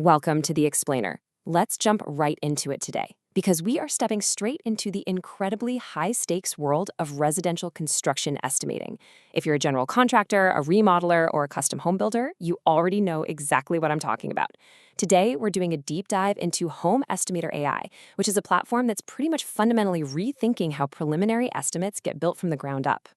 Welcome to the Explainer. Let's jump right into it today, because we are stepping straight into the incredibly high-stakes world of residential construction estimating. If you're a general contractor, a remodeler, or a custom home builder, you already know exactly what I'm talking about. Today, we're doing a deep dive into Home Estimator AI, which is a platform that's pretty much fundamentally rethinking how preliminary estimates get built from the ground up.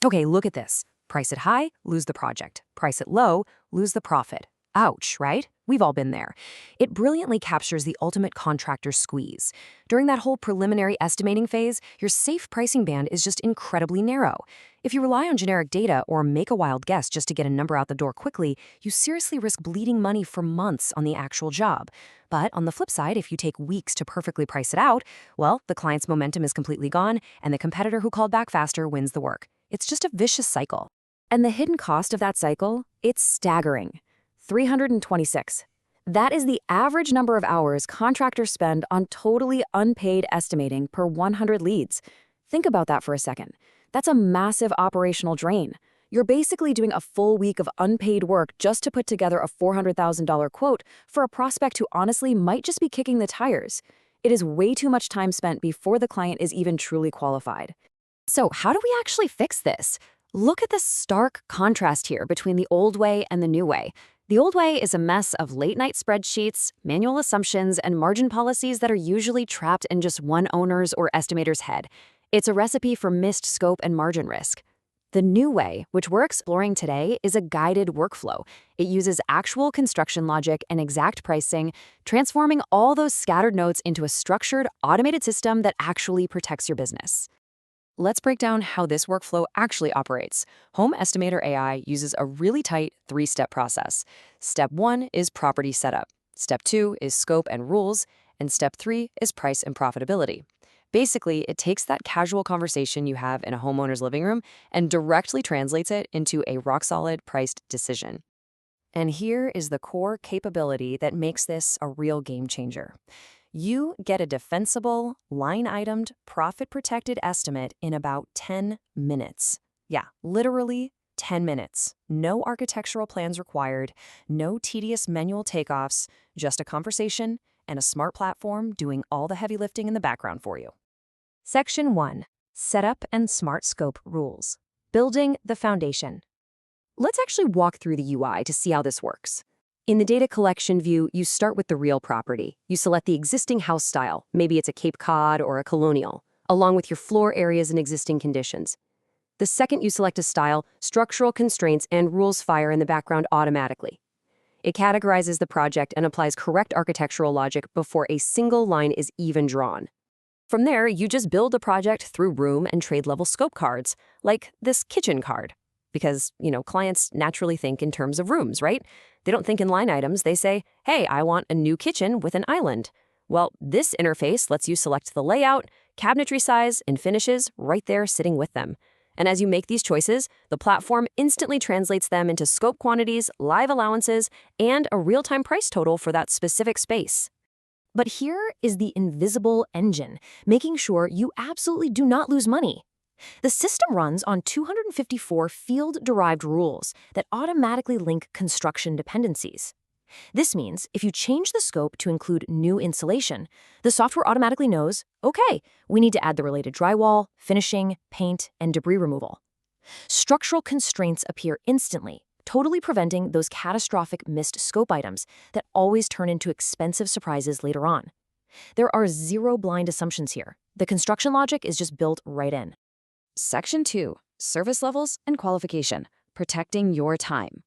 Okay, look at this. Price it high, lose the project. Price it low, lose the profit. Ouch, right? We've all been there. It brilliantly captures the ultimate contractor squeeze. During that whole preliminary estimating phase, your safe pricing band is just incredibly narrow. If you rely on generic data or make a wild guess just to get a number out the door quickly, you seriously risk bleeding money for months on the actual job. But on the flip side, if you take weeks to perfectly price it out, well, the client's momentum is completely gone, and the competitor who called back faster wins the work. It's just a vicious cycle. And the hidden cost of that cycle? It's staggering. 326. That is the average number of hours contractors spend on totally unpaid estimating per 100 leads. Think about that for a second. That's a massive operational drain. You're basically doing a full week of unpaid work just to put together a $400,000 quote for a prospect who honestly might just be kicking the tires. It is way too much time spent before the client is even truly qualified. So how do we actually fix this? Look at the stark contrast here between the old way and the new way. The old way is a mess of late-night spreadsheets, manual assumptions, and margin policies that are usually trapped in just one owner's or estimator's head. It's a recipe for missed scope and margin risk. The new way, which we're exploring today, is a guided workflow. It uses actual construction logic and exact pricing, transforming all those scattered notes into a structured, automated system that actually protects your business. Let's break down how this workflow actually operates. Home Estimator AI uses a really tight three-step process. Step 1 is property setup. Step 2 is scope and rules. And Step 3 is price and profitability. Basically, it takes that casual conversation you have in a homeowner's living room and directly translates it into a rock-solid priced decision. And here is the core capability that makes this a real game changer. You get a defensible, line-itemed, profit-protected estimate in about 10 minutes. Yeah, literally 10 minutes. No architectural plans required, no tedious manual takeoffs, just a conversation and a smart platform doing all the heavy lifting in the background for you. Section 1. Setup and Smart Scope Rules. Building the foundation. Let's actually walk through the UI to see how this works. In the data collection view, you start with the real property. You select the existing house style, maybe it's a Cape Cod or a colonial, along with your floor areas and existing conditions. The second you select a style, structural constraints and rules fire in the background automatically. It categorizes the project and applies correct architectural logic before a single line is even drawn. From there, you just build the project through room and trade level scope cards, like this kitchen card. Because, clients naturally think in terms of rooms, right? They don't think in line items. They say, hey, I want a new kitchen with an island. Well, this interface lets you select the layout, cabinetry size, and finishes right there sitting with them. And as you make these choices, the platform instantly translates them into scope quantities, live allowances, and a real-time price total for that specific space. But here is the invisible engine, making sure you absolutely do not lose money. The system runs on 254 field-derived rules that automatically link construction dependencies. This means if you change the scope to include new insulation, the software automatically knows, okay, we need to add the related drywall, finishing, paint, and debris removal. Structural constraints appear instantly, totally preventing those catastrophic missed scope items that always turn into expensive surprises later on. There are zero blind assumptions here. The construction logic is just built right in. Section 2. Service levels and qualification. Protecting your time.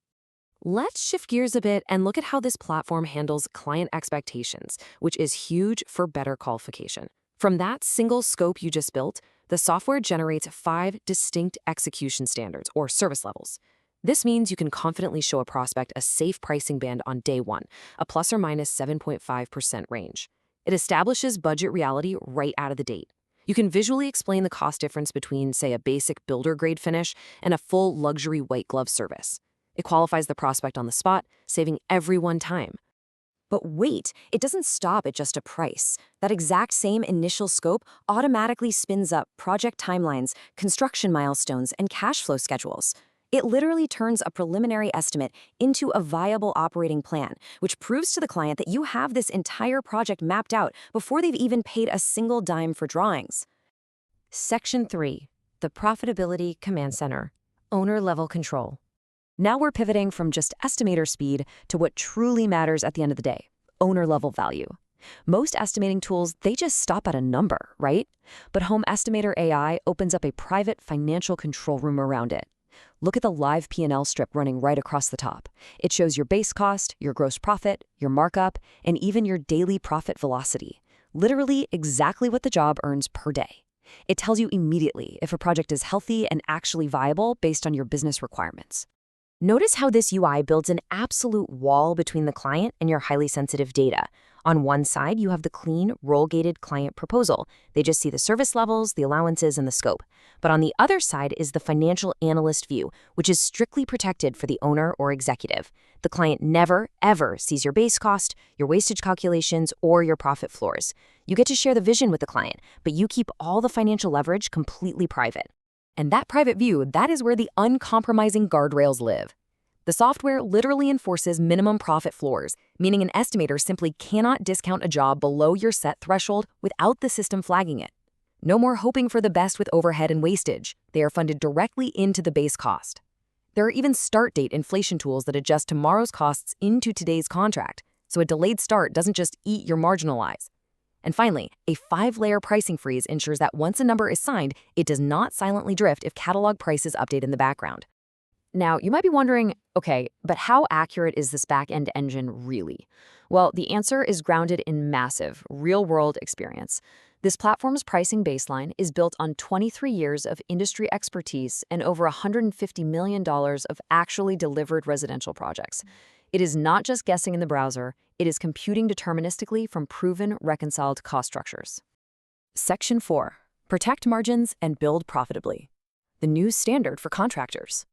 Let's shift gears a bit and look at how this platform handles client expectations, which is huge for better qualification. From that single scope you just built, the software generates 5 distinct execution standards, or service levels. This means you can confidently show a prospect a safe pricing band on day 1, a plus or minus 7.5% range. It establishes budget reality right out of the gate. You can visually explain the cost difference between, say, a basic builder-grade finish and a full luxury white glove service. It qualifies the prospect on the spot, saving everyone time. But wait, it doesn't stop at just a price. That exact same initial scope automatically spins up project timelines, construction milestones, and cash flow schedules. It literally turns a preliminary estimate into a viable operating plan, which proves to the client that you have this entire project mapped out before they've even paid a single dime for drawings. Section 3. The Profitability Command Center. Owner-level control. Now we're pivoting from just estimator speed to what truly matters at the end of the day, owner-level value. Most estimating tools, they just stop at a number, right? But Home Estimator AI opens up a private financial control room around it. Look at the live P&L strip running right across the top. It shows your base cost, your gross profit, your markup, and even your daily profit velocity. Literally exactly what the job earns per day. It tells you immediately if a project is healthy and actually viable based on your business requirements. Notice how this UI builds an absolute wall between the client and your highly sensitive data. On one side, you have the clean, role-gated client proposal. They just see the service levels, the allowances, and the scope. But on the other side is the financial analyst view, which is strictly protected for the owner or executive. The client never, ever sees your base cost, your wastage calculations, or your profit floors. You get to share the vision with the client, but you keep all the financial leverage completely private. And that private view, that is where the uncompromising guardrails live. The software literally enforces minimum profit floors, meaning an estimator simply cannot discount a job below your set threshold without the system flagging it. No more hoping for the best with overhead and wastage. They are funded directly into the base cost. There are even start date inflation tools that adjust tomorrow's costs into today's contract, so a delayed start doesn't just eat your marginalize. And finally, a 5-layer pricing freeze ensures that once a number is signed, it does not silently drift if catalog prices update in the background. Now, you might be wondering, okay, but how accurate is this back-end engine really? Well, the answer is grounded in massive, real-world experience. This platform's pricing baseline is built on 23 years of industry expertise and over $150 million of actually delivered residential projects. It is not just guessing in the browser, it is computing deterministically from proven, reconciled cost structures. Section 4. Protect margins and build profitably. The new standard for contractors.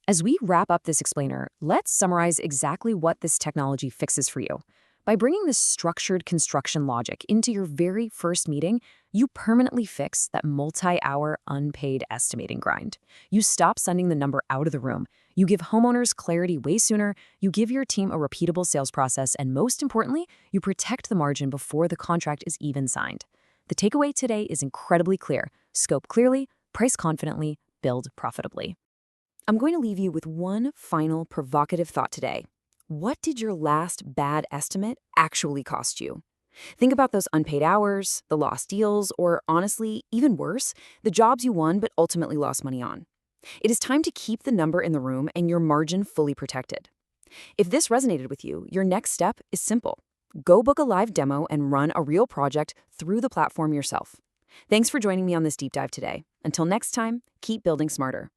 As we wrap up this explainer, let's summarize exactly what this technology fixes for you. By bringing this structured construction logic into your very first meeting, you permanently fix that multi-hour unpaid estimating grind. You stop sending the number out of the room. You give homeowners clarity way sooner, you give your team a repeatable sales process, and most importantly, you protect the margin before the contract is even signed. The takeaway today is incredibly clear. Scope clearly, price confidently, build profitably. I'm going to leave you with one final provocative thought today. What did your last bad estimate actually cost you? Think about those unpaid hours, the lost deals, or honestly, even worse, the jobs you won but ultimately lost money on. It is time to keep the number in the room and your margin fully protected. If this resonated with you, your next step is simple. Go book a live demo and run a real project through the platform yourself. Thanks for joining me on this deep dive today. Until next time, keep building smarter.